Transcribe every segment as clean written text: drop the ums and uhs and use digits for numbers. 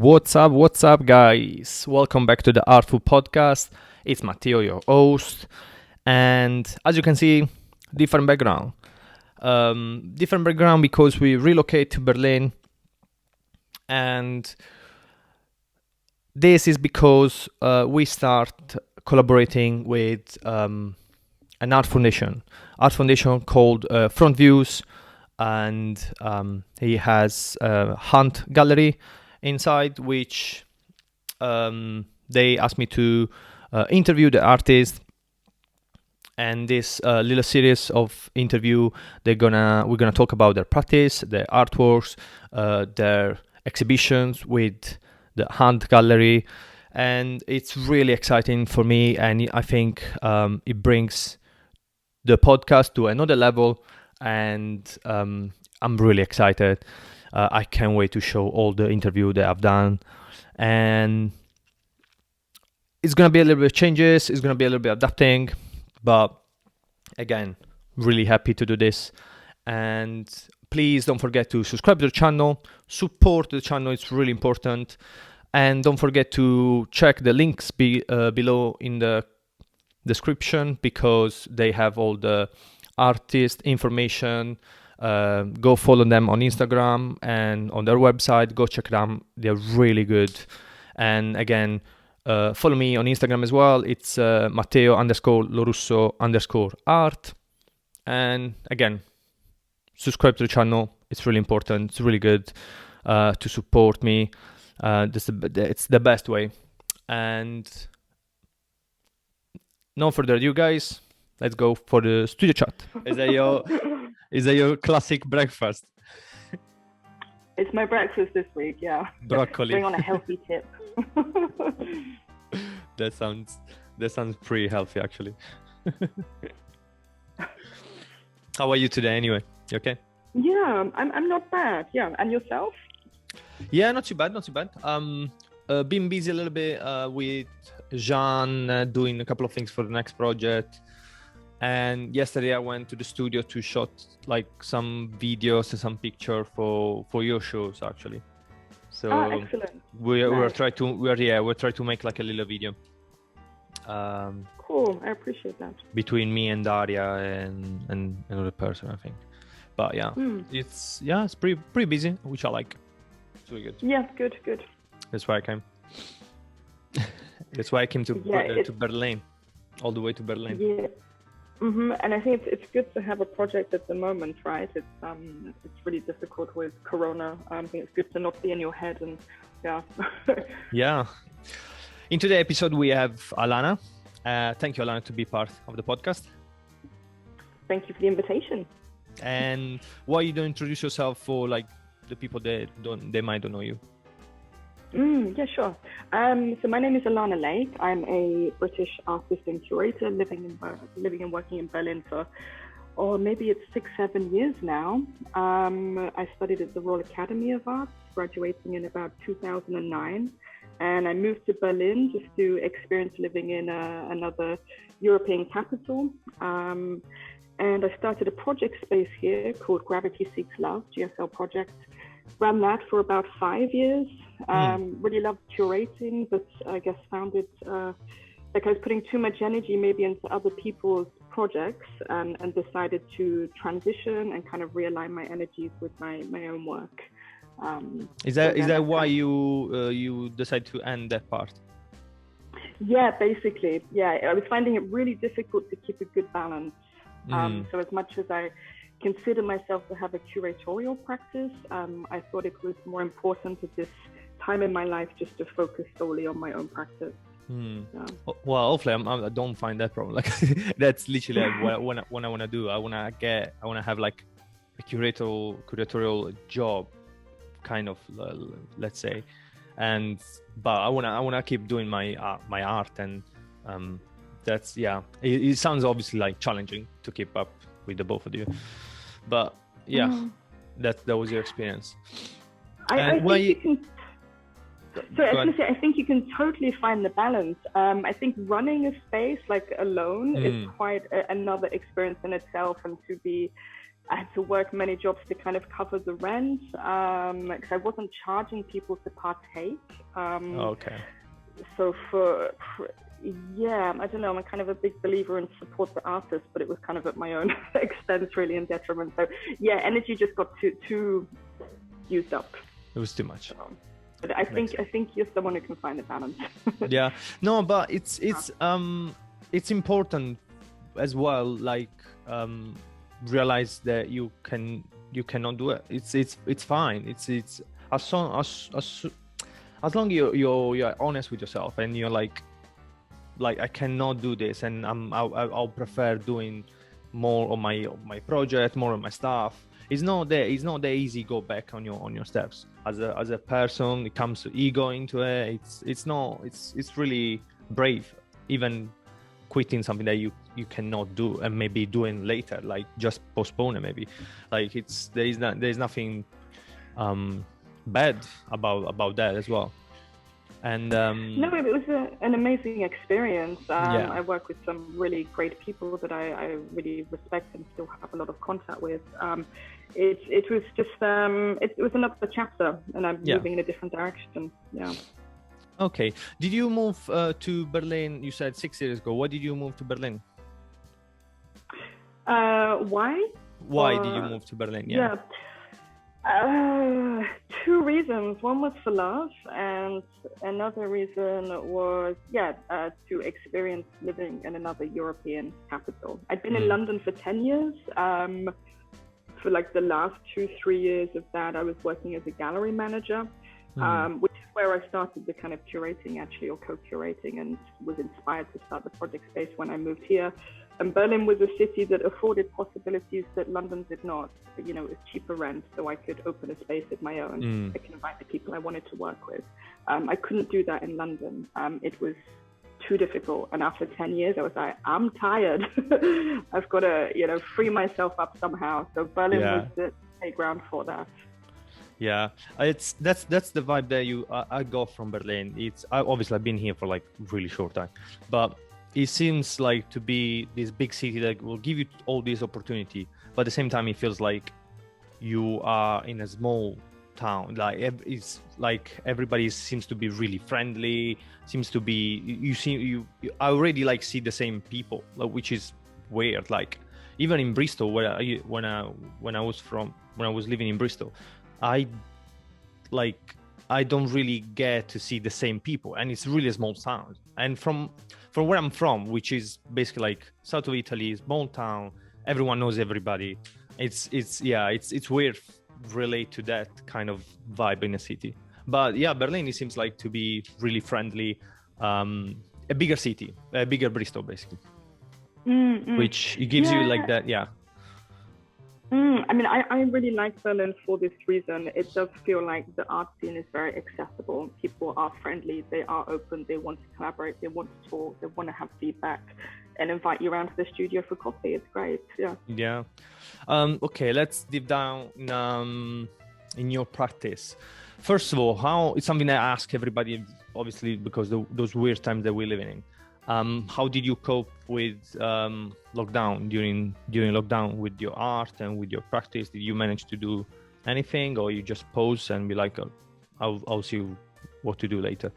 What's up, guys? Welcome back to the Artful Podcast. It's Matteo, your host, and as you can see, different background. Different background because we relocate to Berlin, and this is because we start collaborating with an art foundation called FRONTVIEWS, and he has a Hunt gallery inside, which they asked me to interview the artist. And this little series of interview, we're gonna talk about their practice, their artworks, their exhibitions with the Hunt gallery, and it's really exciting for me. And I think it brings the podcast to another level, and I'm really excited. I can't wait to show all the interview that I've done, and it's gonna be a little bit of changes. It's gonna be a little bit adapting, but again, really happy to do this. And please don't forget to subscribe to the channel, support the channel. It's really important, and don't forget to check the links below in the description because they have all the artist information. Go follow them on Instagram and on their website. Go check them. They're really good. And again, follow me on Instagram as well. It's Matteo_Lorusso_art. And again, subscribe to the channel. It's really important. It's really good to support me. It's the best way. And no further ado, guys. Let's go for the studio chat. Is that your classic breakfast? It's my breakfast this week, yeah. Broccoli. Bring on a healthy tip. That sounds pretty healthy, actually. How are you today, anyway? You okay? Yeah, I'm not bad. Yeah, and yourself? Yeah, not too bad. Been busy a little bit with Jean, doing a couple of things for the next project. And yesterday I went to the studio to shoot like some videos and some picture for your shows, actually. So excellent. we're trying to make like a little video. Cool, I appreciate that. Between me and Daria and another person, I think. But yeah, it's pretty busy, which I like. It's really good. Yeah, good. That's why I came. That's why I came to Berlin, all the way to Berlin. Yeah. Mm-hmm. And I think it's good to have a project at the moment, right? It's really difficult with Corona. I think it's good to not be in your head, and yeah. Yeah. In today's episode, we have Alana. Thank you, Alana, to be part of the podcast. Thank you for the invitation. And why you don't introduce yourself for like the people that might not know you? Yeah, sure. So my name is Alana L. I'm a British artist and curator living and working in Berlin for, maybe it's 6-7 years now. I studied at the Royal Academy of Arts, graduating in about 2009. And I moved to Berlin just to experience living in another European capital. And I started a project space here called Gravity Seeks Love, GSL project. Ran that for about 5 years. Really loved curating, but I guess found it like I was putting too much energy maybe into other people's projects, and decided to transition and kind of realign my energies with my own work. Is that why you decided to end that part? Yeah, basically. Yeah, I was finding it really difficult to keep a good balance. So as much as I consider myself to have a curatorial practice, I thought it was more important at this time in my life just to focus solely on my own practice. Yeah. Well, hopefully I don't find that problem. Like that's literally what I want to do. I want to have like a curatorial job, kind of, let's say, but I want to keep doing my art, and that's it sounds obviously like challenging to keep up with the both of you, but that was your experience. I think you can. So I was going to say, I think you can totally find the balance. I think running a space like alone is quite another experience in itself, and I had to work many jobs to kind of cover the rent, because I wasn't charging people to partake. Okay. So I don't know, I'm kind of a big believer in support the artist, but it was kind of at my own expense, really, and detriment. So yeah, energy just got too used up. It was too much. But I think you're someone who can find the balance. Yeah, no, but it's important as well, like realize that you cannot do it. It's fine. It's as long you're honest with yourself, and you're like I cannot do this, and I'll prefer doing more on my project, more on my stuff. It's not that easy go back on your steps as a person. It comes to ego into it. It's really brave, even quitting something that you cannot do and maybe doing later, like just postpone it maybe. Like there's nothing bad about that as well. And no, it was an amazing experience. I work with some really great people that I really respect and still have a lot of contact with. It was just it was another chapter, and I'm moving in a different direction. Yeah. Okay. Did you move to Berlin? You said 6 years ago. Why did you move to Berlin? Why? Why did you move to Berlin? Yeah. Two reasons. One was for love, and another reason was to experience living in another European capital. I'd been in London for 10 years. For like the last 2-3 years of that, I was working as a gallery manager, which is where I started the kind of curating, actually, or co-curating, and was inspired to start the project space when I moved here. And Berlin was a city that afforded possibilities that London did not. You know, it was cheaper rent, so I could open a space of my own. I could invite the people I wanted to work with. I couldn't do that in London. It was too difficult. And after 10 years, I was like, I'm tired. I've got to, free myself up somehow. So Berlin was the playground for that. Yeah, that's the vibe that I got from Berlin. Obviously I've been here for like really short time, but it seems like to be this big city that will give you all this opportunity, but at the same time it feels like you are in a small town. Like it's like everybody seems to be really friendly. Seems to be I already like see the same people, which is weird. Like even in Bristol, when I was living in Bristol, I don't really get to see the same people, and it's really a small town. And from where I'm from, which is basically like south of Italy, small town, everyone knows everybody. It's weird relate to that kind of vibe in a city. But yeah, Berlin, it seems like to be really friendly, a bigger city, a bigger Bristol basically, which it gives you like that. Yeah. I mean, I really like Berlin for this reason. It does feel like the art scene is very accessible. People are friendly, they are open, they want to collaborate, they want to talk, they want to have feedback and invite you around to the studio for coffee. It's great. Yeah. Yeah. Okay, let's deep down in your practice. First of all, it's something I ask everybody, obviously, because those weird times that we're living in. How did you cope with lockdown during lockdown with your art and with your practice? Did you manage to do anything, or you just pause and be like, I'll see what to do later?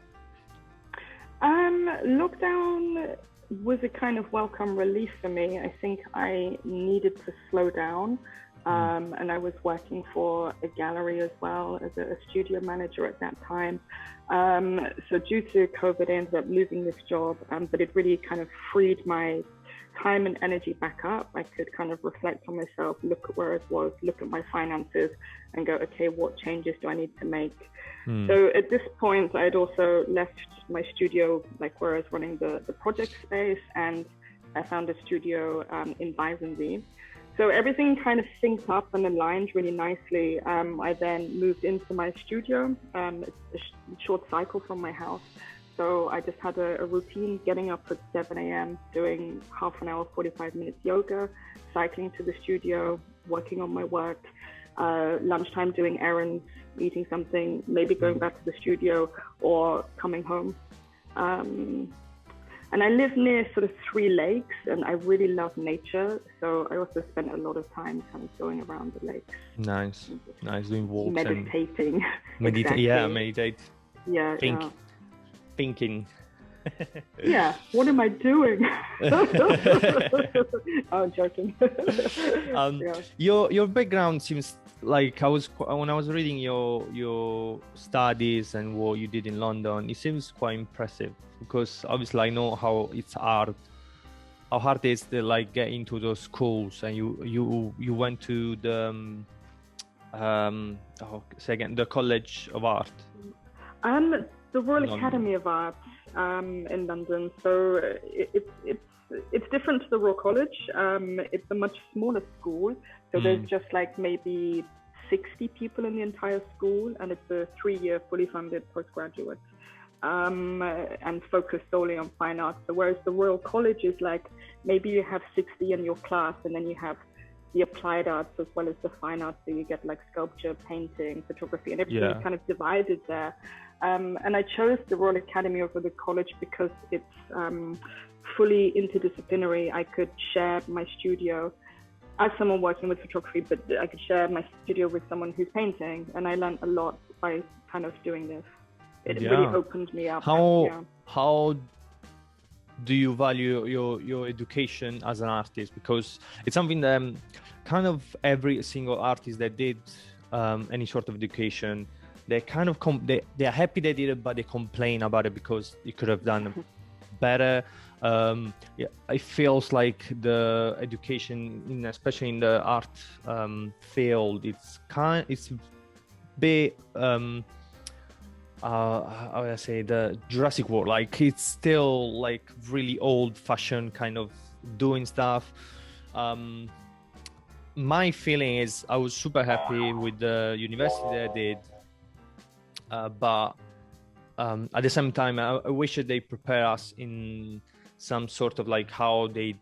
Lockdown was a kind of welcome relief for me. I think I needed to slow down. And I was working for a gallery as well as a studio manager at that time. So due to COVID, I ended up losing this job, but it really kind of freed my time and energy back up. I could kind of reflect on myself, look at where I was, look at my finances and go, okay, what changes do I need to make? So at this point, I had also left my studio, like where I was running the project space, and I found a studio in Weißensee. So everything kind of synced up and aligned really nicely. I then moved into my studio. It's a short cycle from my house. So I just had a routine, getting up at 7 a.m., doing half an hour, 45 minutes yoga, cycling to the studio, working on my work. lunchtime doing errands, eating something, maybe going back to the studio or coming home. And I live near sort of 3 lakes, and I really love nature. So I also spent a lot of time kind of going around the lakes. Nice, doing walks, meditating. Exactly. Yeah, meditate. Yeah, thinking. Yeah, what am I doing? I'm joking. Your background seems like when I was reading your studies and what you did in London, it seems quite impressive, because obviously I know how hard it is to like get into those schools, and you went to the the College of Art. The Royal Academy of Art in London. So it's different to the Royal College. It's a much smaller school. So there's just like maybe 60 people in the entire school, and it's a 3-year fully funded postgraduate and focused solely on fine arts. So whereas the Royal College is like maybe you have 60 in your class, and then you have the applied arts as well as the fine arts. So you get like sculpture, painting, photography, and everything is kind of divided there. And I chose the Royal Academy over the college because it's fully interdisciplinary. I could share my studio as someone working with photography, but I could share my studio with someone who's painting. And I learned a lot by kind of doing this. It really opened me up. How do you value your education as an artist? Because it's something that kind of every single artist that did any sort of education, they kind of they are happy they did it, but they complain about it because you could have done better. It feels like the education, especially in the art field, it's bit how would I say, the Jurassic World. Like it's still like really old-fashioned kind of doing stuff. My feeling is I was super happy with the university that I did. But at the same time, I wish that they prepare us in some sort of like how they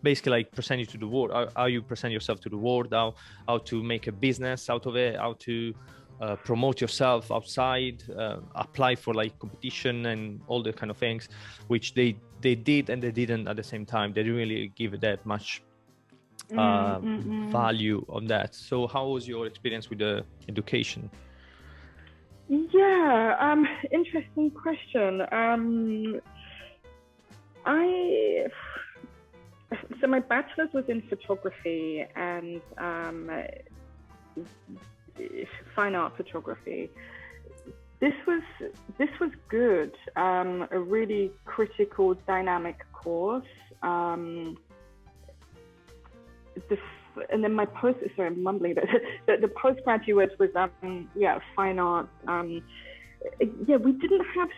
basically like present you to the world, how you present yourself to the world, how to make a business out of it, how to promote yourself outside, apply for like competition and all the kind of things, which they did and they didn't at the same time. They didn't really give that much value on that. So how was your experience with the education? Interesting question. So my bachelor's was in photography and fine art photography. This was good. A really critical, dynamic course. And then my I'm mumbling, but the postgraduate was fine art. We didn't have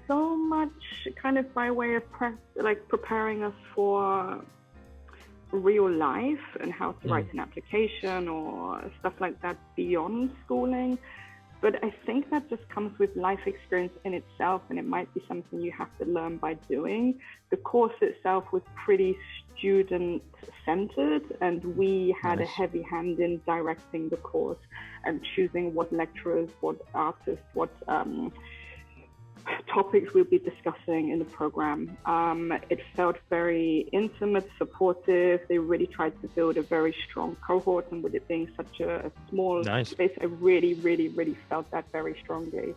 so much kind of by way of preparing us for real life and how to write an application or stuff like that beyond schooling. But I think that just comes with life experience in itself, and it might be something you have to learn by doing. The course itself was pretty student-centered, and we had a heavy hand in directing the course and choosing what lecturers, what artists, what topics we'll be discussing in the program. It felt very intimate, supportive. They really tried to build a very strong cohort, and with it being such a small space, I really, really, really felt that very strongly.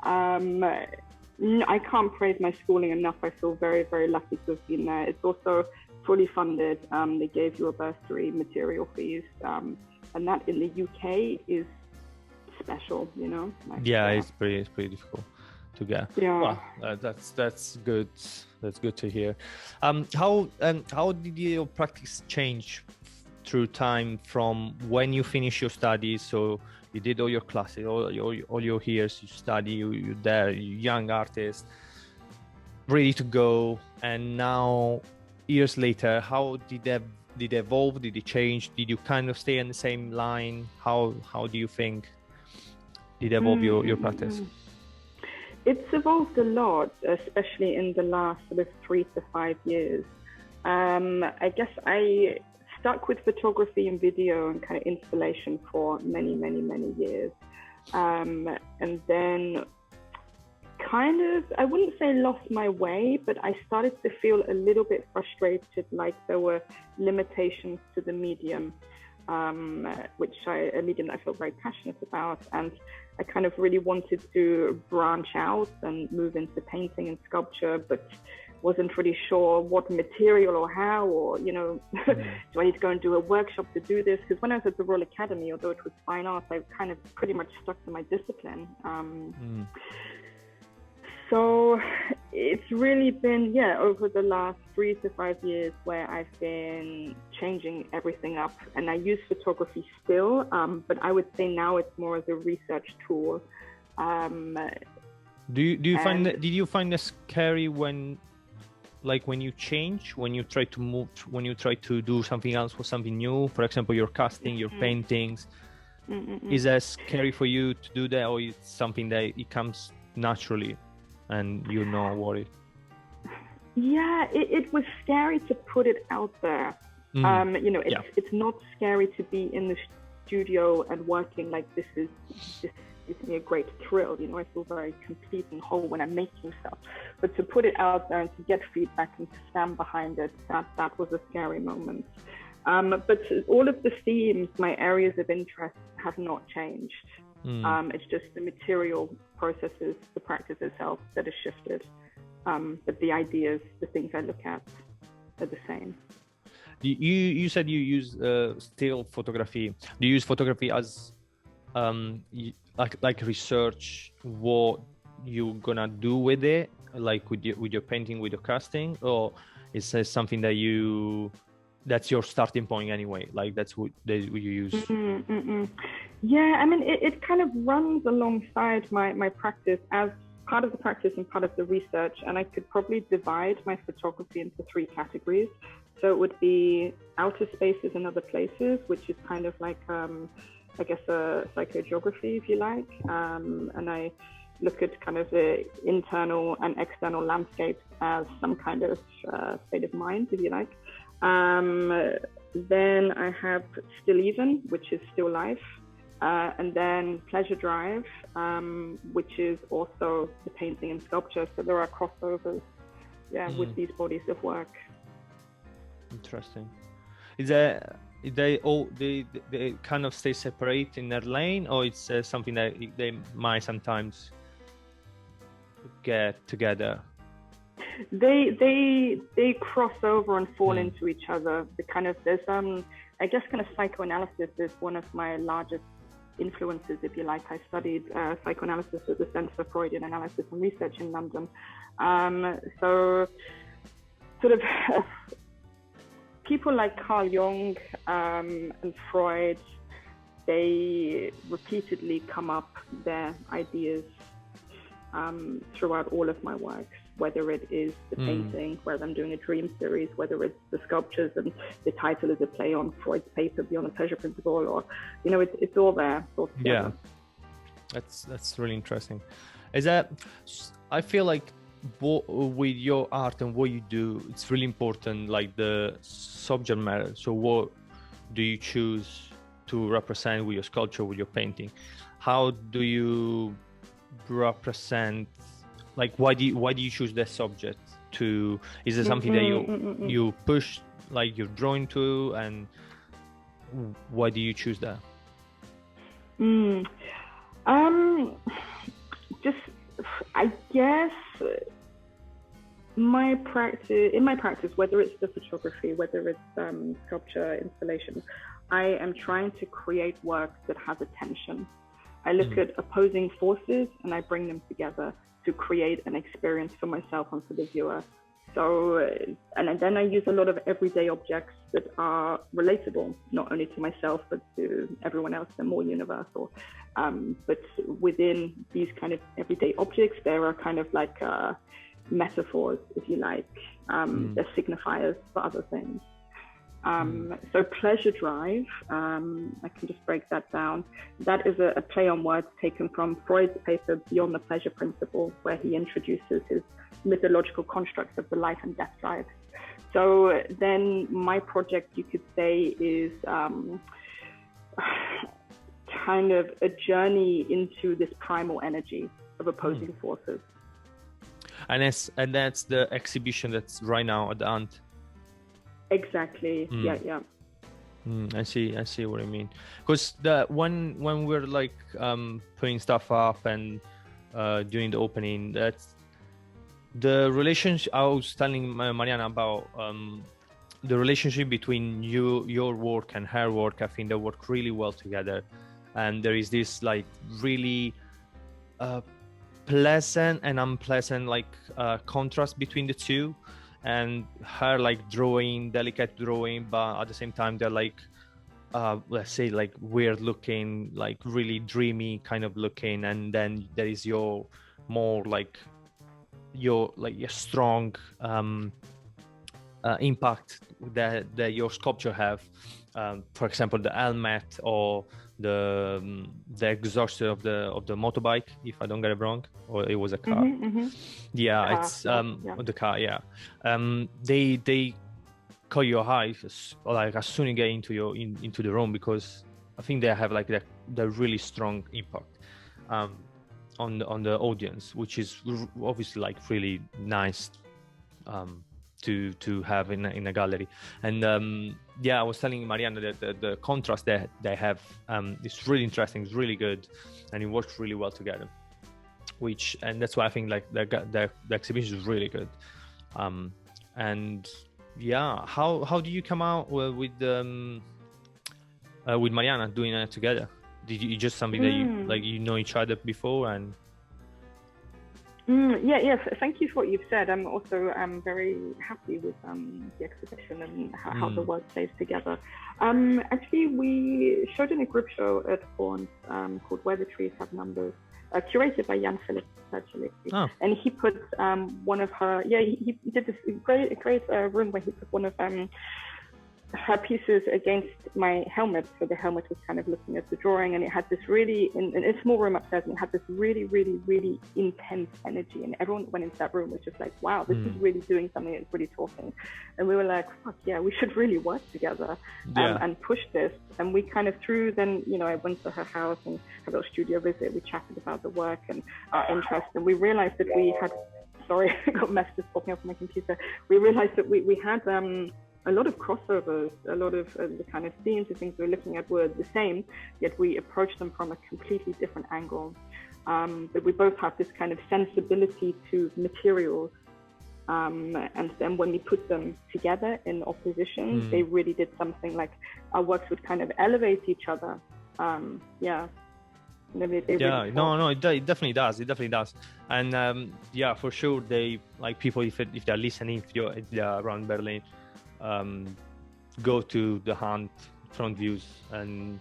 I can't praise my schooling enough. I feel very, very lucky to have been there. It's also fully funded. They gave you a bursary, material fees, and that in the UK is special, you know? It's pretty difficult to get. Well, that's good. That's good to hear. How did your practice change through time from when you finished your studies? So you did all your classes, all your years you study, you're there, you're young artist, ready to go, and now years later, how did it evolve? Did it change? Did you kind of stay on the same line? How do you think did evolve your practice? It's evolved a lot, especially in the last sort of 3 to 5 years. I guess I stuck with photography and video and kind of installation for many, many, many years. And then kind of, I wouldn't say lost my way, but I started to feel a little bit frustrated, like there were limitations to the medium, a medium that I felt very passionate about. And I kind of really wanted to branch out and move into painting and sculpture, but wasn't really sure what material or how, or, do I need to go and do a workshop to do this? Because when I was at the Royal Academy, although it was fine arts, I kind of pretty much stuck to my discipline. So it's really been, over the last 3 to 5 years where I've been changing everything up. And I use photography still, but I would say now it's more as a research tool. Did you find it scary when you change, when you try to move, when you try to do something else or something new, for example, your casting, your paintings, is that scary for you to do that, or it's something that it comes naturally and you're not worried? Yeah, it was scary to put it out there. It's not scary to be in the studio and working like this gives me a great thrill. I feel very complete and whole when I'm making stuff. But to put it out there and to get feedback and to stand behind it, that was a scary moment. But all of the themes, my areas of interest have not changed. It's just the material processes, the practice itself that has shifted. But the ideas, the things I look at are the same. You said you use still photography. Do you use photography as like research what you're gonna do with it, like with your painting, with your casting, or is it something that's your starting point anyway, like that's what you use? Yeah, I mean it kind of runs alongside my practice as part of the practice and part of the research, and I could probably divide my photography into 3 categories. So it would be outer spaces and other places, which is kind of like I guess a psychogeography, if you like, and I look at kind of the internal and external landscapes as some kind of state of mind, if you like. Then I have Still Even, which is still life, and then Pleasure Drive, which is also the painting and sculpture. So there are crossovers, with these bodies of work. Interesting. They kind of stay separate in their lane, or it's something that they might sometimes get together? They cross over and fall into each other. There's I guess kind of psychoanalysis is one of my largest influences, if you like. I studied psychoanalysis at the Centre for Freudian Analysis and Research in London. So sort of people like Carl Jung and Freud, they repeatedly come up their ideas throughout all of my works, whether it is the painting, where I'm doing a dream series, whether it's the sculptures and the title is a play on Freud's paper Beyond the Pleasure Principle, or, it's all there. It's all together. Yeah, that's really interesting. I feel like with your art and what you do, it's really important, like the subject matter. So what do you choose to represent with your sculpture, with your painting? How do you represent, like why do you choose that subject? Is it something that you push, like you're drawn to, and why do you choose that? I guess in my practice, whether it's the photography, whether it's sculpture, installation, I am trying to create work that has a tension. I look at opposing forces and I bring them together to create an experience for myself and for the viewer. So, and then I use a lot of everyday objects that are relatable, not only to myself, but to everyone else. They're more universal. But within these kind of everyday objects, there are kind of like metaphors, if you like. They're signifiers for other things. So Pleasure Drive, I can just break that down. That is a play on words taken from Freud's paper Beyond the Pleasure Principle, where he introduces his mythological constructs of the life and death drive. So then my project, you could say, is kind of a journey into this primal energy of opposing forces. And that's the exhibition that's right now at the Ant. Exactly. Yeah. I see what I mean. Because when we're like putting stuff up and doing the opening, that's the relationship. I was telling Mariana about the relationship between your work and her work. I think they work really well together, and there is this like really pleasant and unpleasant like contrast between the two. And her like delicate drawing, but at the same time they're like let's say like weird looking, like really dreamy kind of looking. And then there is your more like your strong impact that your sculpture have. For example, the helmet or the exhaust of the motorbike, if I don't get it wrong, or it was a car. Yeah, it's the car. Yeah, they caught your eye like as soon as you get into the room, because I think they have like the really strong impact on the audience, which is obviously like really nice to have in a gallery. And I was telling Mariana that the contrast that they have is really interesting, it's really good, and it works really well together. And that's why I think like the exhibition is really good. And yeah, how do you come out with Mariana doing it together? Did you just something that you know each other before? And yes, thank you for what you've said. I'm also very happy with the exhibition and how the work plays together. Actually, we showed in a group show at Font called Where the Trees Have Numbers, curated by Jan Philip, actually. And he put one of her, he did this great room where he put one of her pieces against my helmet. So the helmet was kind of looking at the drawing, and it had this really, in a small room upstairs, and it had this really, really, really intense energy. And everyone that went into that room was just like, wow, this is really doing something, it's really talking. And we were like, fuck yeah, we should really work together and push this. And we kind of I went to her house and had a little studio visit. We chatted about the work and our interest. And we realized that we had, sorry, I got messages popping up on my computer. We realized that we had, a lot of crossovers, a lot of the kind of themes and things we were looking at were the same, yet we approached them from a completely different angle. But we both have this kind of sensibility to materials. And then when we put them together in opposition, they really did something like our works would kind of elevate each other. It definitely does. It definitely does. And for sure, they like people if they're listening, if they're around Berlin, go to the Hunt front views and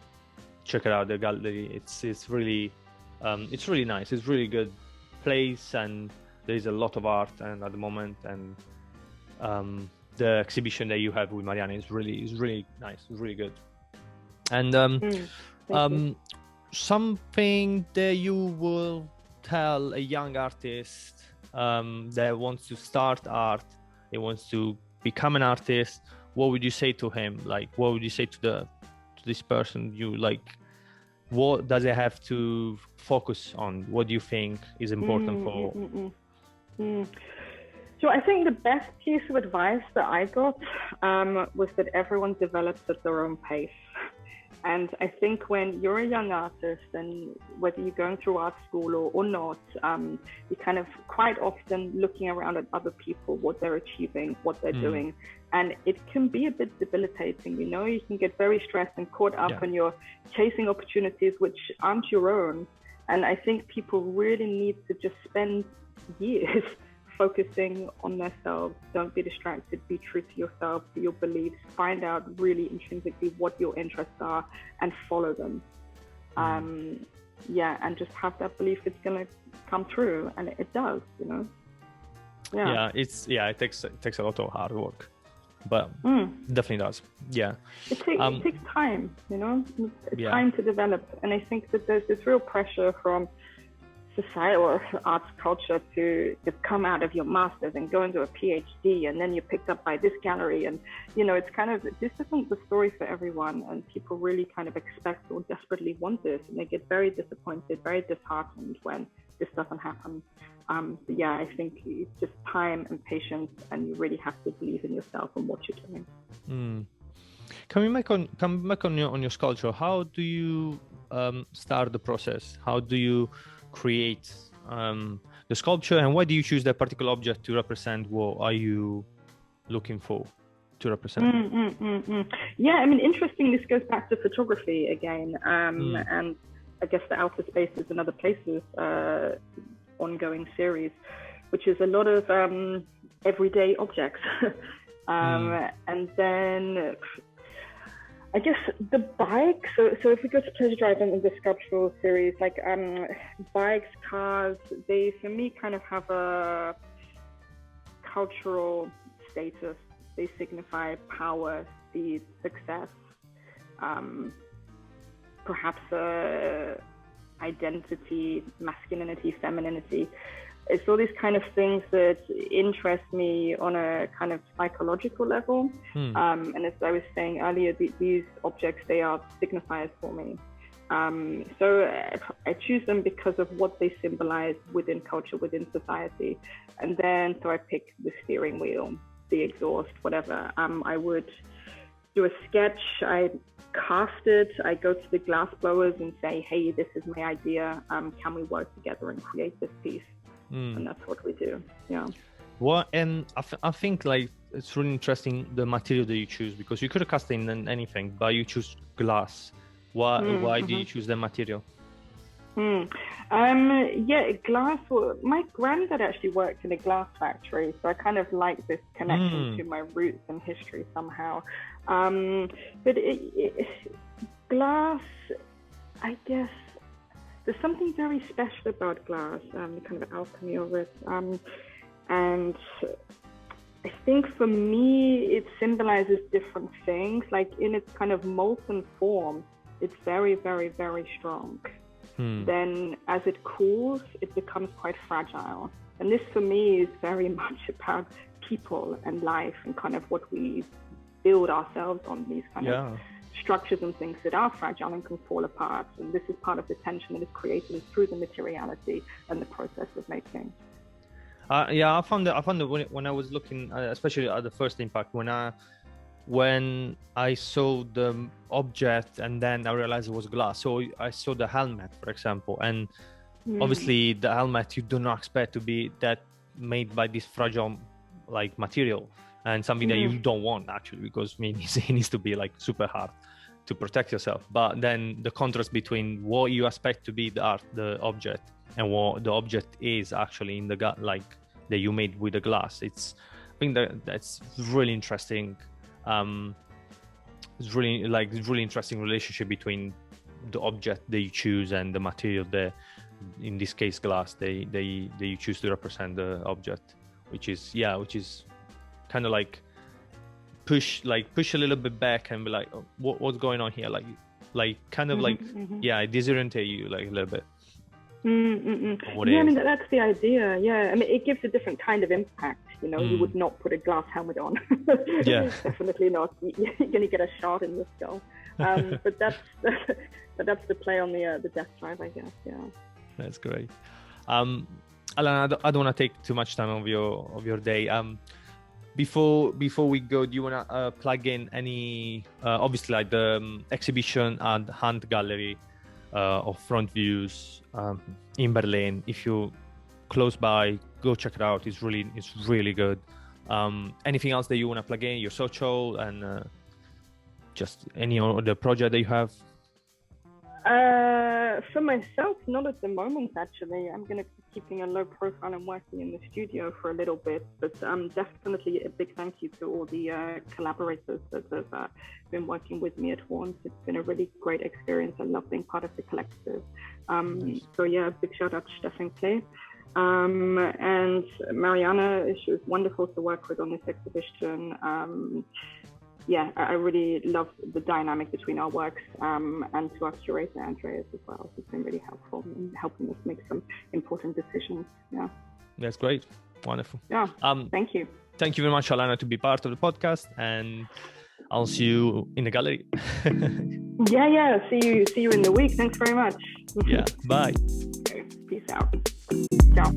check it out, the gallery. It's really nice. It's really good place, and there is a lot of art and at the moment, and the exhibition that you have with Mariana is really nice. It's really good. And something that you will tell a young artist that wants to start art, he wants to become an artist, what would you say to him? Like, what would you say to this person? What does it have to focus on? What do you think is important for? So I think the best piece of advice that I got was that everyone develops at their own pace. And I think when you're a young artist, and whether you're going through art school or not, you're kind of quite often looking around at other people, what they're achieving, what they're doing. And it can be a bit debilitating, you can get very stressed and caught up when you're chasing opportunities which aren't your own. And I think people really need to just spend years focusing on themselves. Don't be distracted, be true to yourself, to your beliefs, find out really intrinsically what your interests are and follow them. And just have that belief it's going to come true, and it does, it takes a lot of hard work, but definitely does. It takes time, time to develop. And I think that there's this real pressure from society or arts culture to just come out of your master's and go into a PhD, and then you're picked up by this gallery, and it's kind of, this isn't the story for everyone, and people really kind of expect or desperately want this, and they get very disappointed, very disheartened when this doesn't happen. But yeah, I think it's just time and patience, and you really have to believe in yourself and what you're doing. Come back on your sculpture. How do you start the process? How do you create the sculpture, and why do you choose that particular object to represent? What are you looking for to represent? Yeah, I mean, interesting. This goes back to photography again, and I guess the outer space is another place's ongoing series, which is a lot of everyday objects, and then I guess the bike. So if we go to pleasure drive in the sculptural series, like bikes, cars, they for me kind of have a cultural status. They signify power, speed, success, perhaps identity, masculinity, femininity. It's all these kind of things that interest me on a kind of psychological level. And as I was saying earlier, these objects, they are signifiers for me. So I choose them because of what they symbolize within culture, within society. And then, so I pick the steering wheel, the exhaust, whatever. I would do a sketch, I cast it, I go to the glass blowers and say, hey, this is my idea. Can we work together and create this piece? And that's what we do. Yeah. Well, and I think like it's really interesting the material that you choose, because you could have cast in anything, but you choose glass. Why do you choose the material? Yeah, glass. Well, my granddad actually worked in a glass factory, so I kind of like this connection to my roots and history somehow. But glass, I guess, there's something very special about glass, the kind of alchemy of it. And I think for me, it symbolizes different things. Like in its kind of molten form, it's very, very, very strong. Then as it cools, it becomes quite fragile. And this for me is very much about people and life and kind of what we build ourselves on, these kind of structures and things that are fragile and can fall apart. And this is part of the tension that is created through the materiality and the process of making. I found that when I was looking, especially at the first impact, when I saw the object and then I realized it was glass. So I saw the helmet, for example, and obviously the helmet you do not expect to be that made by this fragile like material, and something that you don't want actually, because it needs to be like super hard to protect yourself. But then the contrast between what you expect to be the object, and what the object is actually in the like that you made with the glass. I think that's really interesting. It's really interesting relationship between the object that you choose and the material that, in this case, glass, they you choose to represent the object, which is kind of like push a little bit back and be like, oh, what's going on here? Like kind of disorientate you like a little bit. Yeah, I mean that's the idea. Yeah, I mean it gives a different kind of impact. You would not put a glass helmet on. Yeah, definitely not. You're gonna get a shot in the skull. But that's the play on the death drive, I guess. Yeah, that's great. Alana, I don't want to take too much time of your day. Before we go, do you want to plug in any obviously like the exhibition at Hand Gallery of Front Views in Berlin? If you're close by, go check it out. It's really good. Anything else that you want to plug in, your social, and just any other project that you have? For myself, not at the moment, actually. I'm going to be keeping a low profile and working in the studio for a little bit, but definitely a big thank you to all the collaborators that have been working with me at once. It's been a really great experience. I love being part of the collective. So yeah, big shout out to Stefan Klee. And Mariana, she was wonderful to work with on this exhibition. yeah, I really love the dynamic between our works, and to our curator, Andreas, as well. It's been really helpful in helping us make some important decisions. Yeah. That's great. Wonderful. Yeah. Thank you. Thank you very much, Alana, to be part of the podcast, and I'll see you in the gallery. Yeah. See you in the week. Thanks very much. Yeah. Bye. Okay, peace out. Ciao.